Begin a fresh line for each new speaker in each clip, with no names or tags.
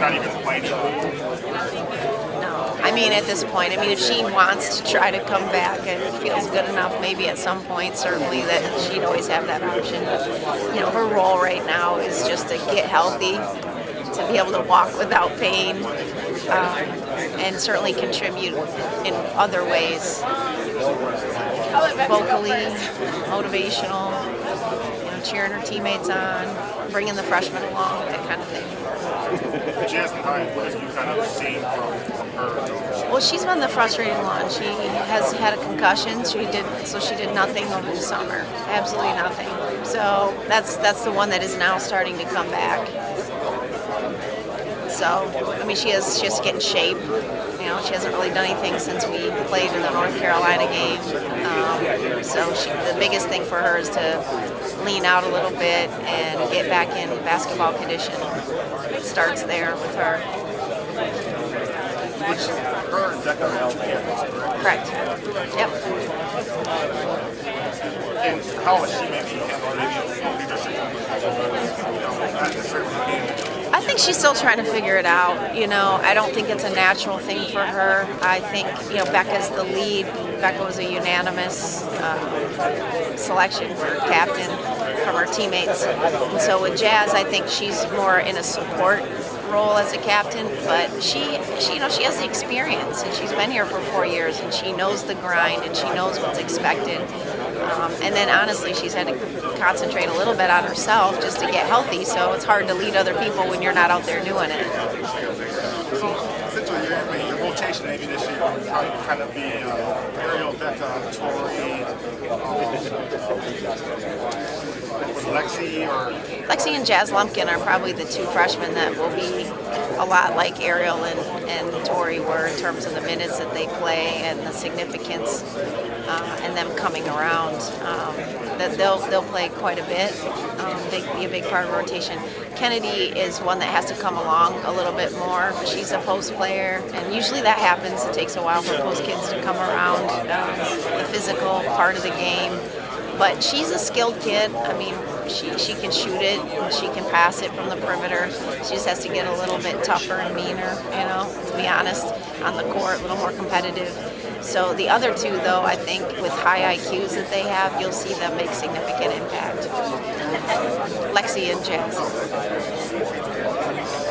not even playing?
No. I mean, at this point, I mean, if she wants to try to come back and feels good enough, maybe at some point, certainly that she'd always have that option. But, her role right now is just to get healthy, to be able to walk without pain, and certainly contribute in other ways, vocally, motivational, cheering her teammates on, bringing the freshmen along, that kind of thing.
Jasmine, what have you kind of seen from her?
Well, she's been the frustrating one. She has had a concussion. She did nothing over the summer, absolutely nothing. So that's the one that is now starting to come back. So, I mean, she has to get in shape. She hasn't really done anything since we played in the North Carolina game. So the biggest thing for her is to lean out a little bit and get back in basketball condition. It starts there with her.
Her and Decca
Correct. Yep.
And how is she maybe handling leadership? Not necessarily the game.
I think she's still trying to figure it out. I don't think it's a natural thing for her. I think, Becca's the lead. Becca was a unanimous selection for captain from her teammates. And so with Jazz, I think she's more in a support role as a captain, but she has the experience, and she's been here for 4 years, and she knows the grind, and she knows what's expected. And then honestly, she's had to concentrate a little bit on herself just to get healthy, so it's hard to lead other people when you're not out there doing it.
So, essentially, your rotation maybe this year would kind of be Ariel, Becca, Tori,
Lexi and Jazz Lumpkin are probably the two freshmen that will be a lot like Ariel and Tori were in terms of the minutes that they play and the significance and them coming around. That they'll play quite a bit. Be a big part of the rotation. Kennedy is one that has to come along a little bit more. She's a post player, and usually that happens. It takes a while for post kids to come around the physical part of the game. But she's a skilled kid. I mean, she can shoot it, she can pass it from the perimeter. She just has to get a little bit tougher and meaner, to be honest, on the court, a little more competitive. So the other two, though, I think with high IQs that they have, you'll see them make significant impact. Lexi and Jazz.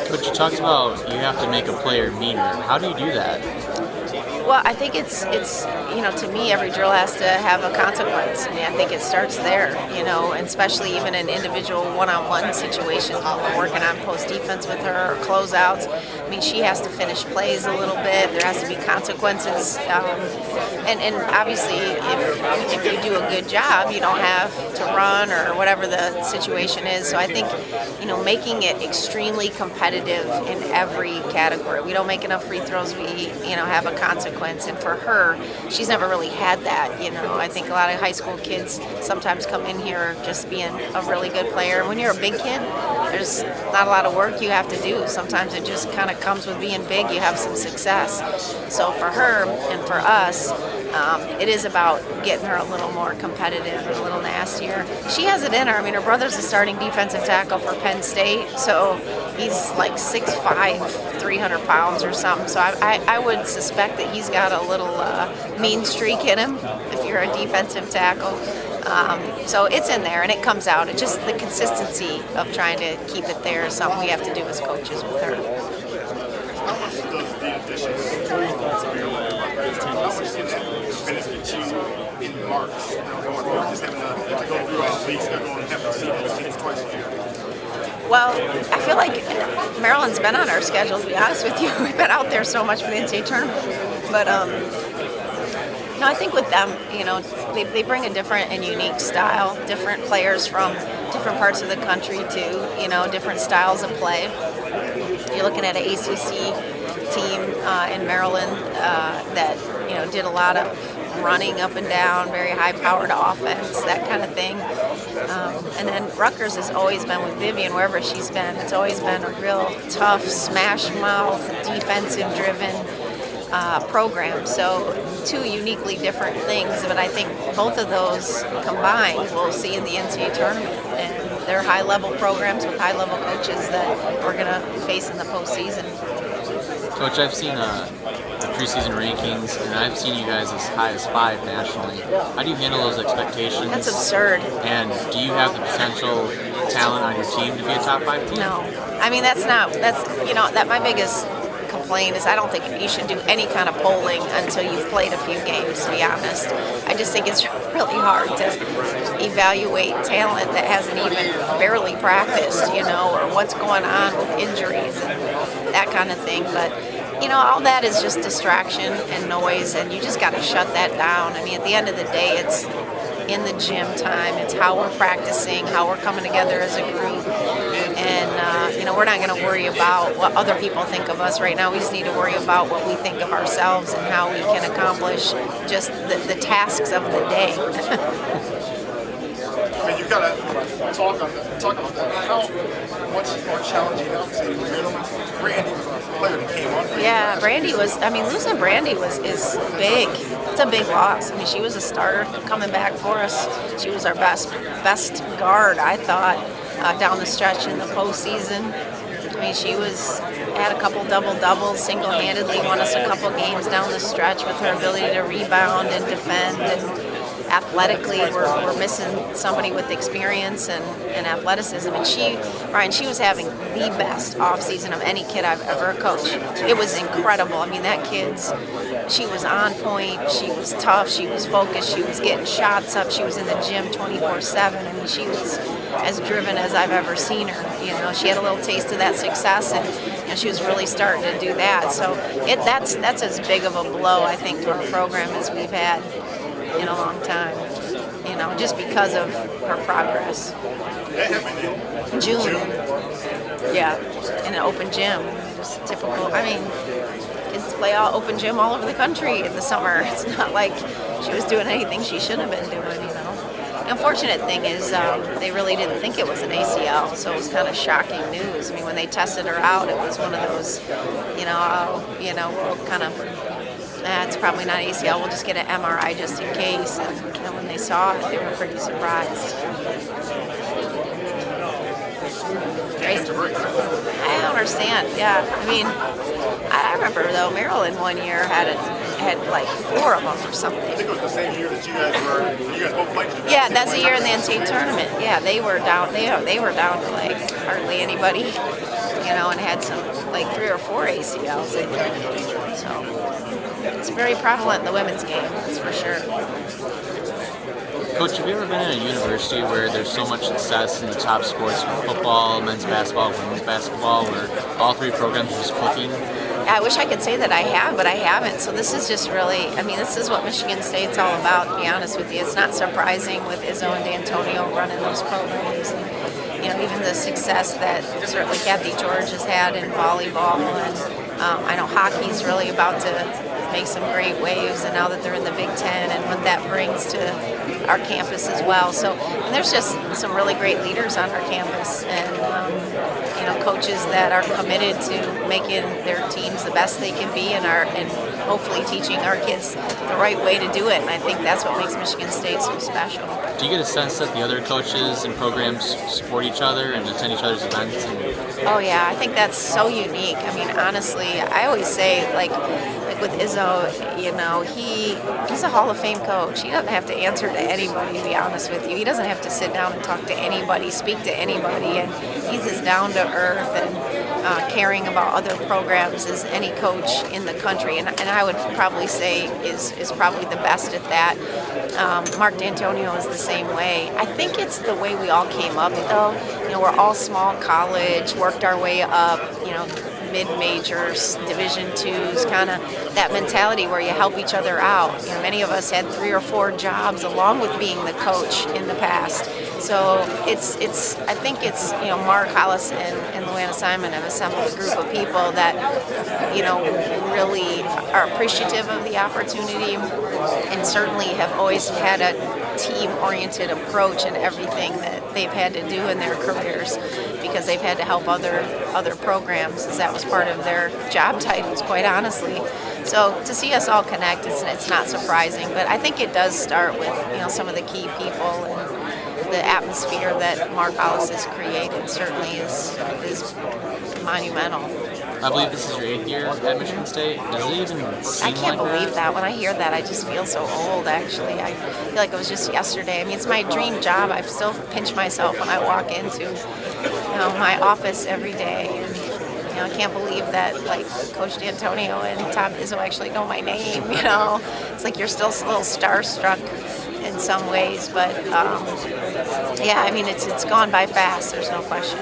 But you talked about you have to make a player meaner. How do you do that?
Well, I think it's to me, every drill has to have a consequence. I mean, I think it starts there, and especially even in individual one-on-one situations when we're working on post defense with her or closeouts. I mean, she has to finish plays a little bit. There has to be consequences. And obviously, if you do a good job, you don't have to run or whatever the situation is. So I think, making it extremely competitive in every category. We don't make enough free throws. We, have a consequence. And for her, she's never really had that. I think a lot of high school kids sometimes come in here just being a really good player. When you're a big kid, there's not a lot of work you have to do. Sometimes it just kind of comes with being big. You have some success. So for her and for us, it is about getting her a little more competitive and a little nastier. She has it in her. I mean, her brother's a starting defensive tackle for Penn State, so he's like 6'5", 300 pounds or something. So I would suspect that he's got a little mean streak in him if you're a defensive tackle. So it's in there and it comes out. It's just the consistency of trying to keep it there is something we have to do as coaches with her.
How much does the addition benefit you in March? Just having to go through a league schedule and have to see those teams twice a year.
Well, I feel like Maryland's been on our schedule, to be honest with you. We've been out there so much for the NCAA tournament. But, I think with them, they bring a different and unique style, different players from different parts of the country too, different styles of play. You're looking at an ACC team in Maryland that, did a lot of running up and down, very high-powered offense, that kind of thing. And then Rutgers has always been with Vivian, wherever she's been. It's always been a real tough, smash-mouth, defensive-driven program. So two uniquely different things, but I think both of those combined we'll see in the NCAA tournament. And they're high-level programs with high-level coaches that we're going to face in the postseason.
Coach, I've seen the preseason rankings, and I've seen you guys as high as 5 nationally. How do you handle those expectations?
That's absurd.
And do you have the potential talent on your team to be a top 5 team?
No. I mean, that's my biggest complaint is I don't think you should do any kind of polling until you've played a few games, to be honest. I just think it's really hard to evaluate talent that hasn't even barely practiced, or what's going on with injuries and that kind of thing. But, all that is just distraction and noise, and you just got to shut that down. I mean, at the end of the day, it's in the gym time. It's how we're practicing, how we're coming together as a group. And, we're not going to worry about what other people think of us right now. We just need to worry about what we think of ourselves and how we can accomplish just the tasks of the day.
I mean, you've got to talk about that. How much more challenging, obviously, Brandy was a player that came on.
Yeah, losing Brandy is big. It's a big loss. I mean, she was a starter coming back for us. She was our best guard, I thought, down the stretch in the postseason. I mean, she had a couple double-doubles, single-handedly won us a couple games down the stretch with her ability to rebound and defend. And athletically, we're missing somebody with experience and athleticism. And she was having the best offseason of any kid I've ever coached. It was incredible. I mean, she was on point. She was tough. She was focused. She was getting shots up. She was in the gym 24/7. I mean, she was as driven as I've ever seen her. She had a little taste of that success, and she was really starting to do that. So that's as big of a blow, I think, to our program as we've had in a long time, just because of her progress. June. Yeah, in an open gym. Just typical. I mean, kids play open gym all over the country in the summer. It's not like she was doing anything she shouldn't have been doing, The unfortunate thing is they really didn't think it was an ACL, so it was kind of shocking news. I mean, when they tested her out, it was one of those, we'll kind of, it's probably not ACL, we'll just get an MRI just in case. And when they saw it, they were pretty surprised. Right? I don't understand. Yeah, I mean, I remember though Maryland one year had like 4 of them or something.
I think it was the same year that you guys both played.
Yeah, that's the year in the NCAA tournament. Yeah, they were down. They were down to like hardly anybody, and had some like 3 or 4 ACLs, I think. So it's very prevalent in the women's game, that's for sure.
Coach, have you ever been in a university where there's so much success in the top sports, football, men's basketball, women's basketball, where all 3 programs are just clicking?
I wish I could say that I have, but I haven't. So this is just really, this is what Michigan State's all about, to be honest with you. It's not surprising with Izzo and D'Antonio running those programs. And, even the success that certainly Kathy George has had in volleyball. And I know hockey's really about to make some great waves, and now that they're in the Big Ten and what that brings to our campus as well. So and there's just some really great leaders on our campus, and coaches that are committed to making their teams the best they can be, and hopefully teaching our kids the right way to do it. And I think that's what makes Michigan State so special.
Do you get a sense that the other coaches and programs support each other and attend each other's events?
Oh yeah, I think that's so unique. I mean, honestly, I always say like with Izzo, he's a Hall of Fame coach. He doesn't have to answer to anybody, to be honest with you. He doesn't have to sit down and talk to anybody, speak to anybody, and he's as down to earth and caring about other programs as any coach in the country. And I would probably say is probably the best at that. Mark D'Antonio is the same way. I think it's the way we all came up, though. We're all small college, worked our way up, mid-majors, Division IIs, kind of that mentality where you help each other out. Many of us had 3 or 4 jobs along with being the coach in the past. So I think it's Mark Hollis and Luana Simon have assembled a group of people that really are appreciative of the opportunity, and certainly have always had a team-oriented approach in everything that they've had to do in their careers, because they've had to help other programs, as that was part of their job titles, quite honestly. So to see us all connect, it's not surprising, but I think it does start with some of the key people, the atmosphere that Mark Hollis has created certainly is monumental.
I believe this is your 8th year at Michigan State. Does it even seem
I can't
like
believe that. When I hear that, I just feel so old, actually. I feel like it was just yesterday. I mean, it's my dream job. I still pinch myself when I walk into, my office every day. And, I can't believe that, like, Coach D'Antonio and Tom Izzo actually know my name, It's like you're still a little starstruck in some ways. But, yeah, I mean, it's gone by fast. There's no question.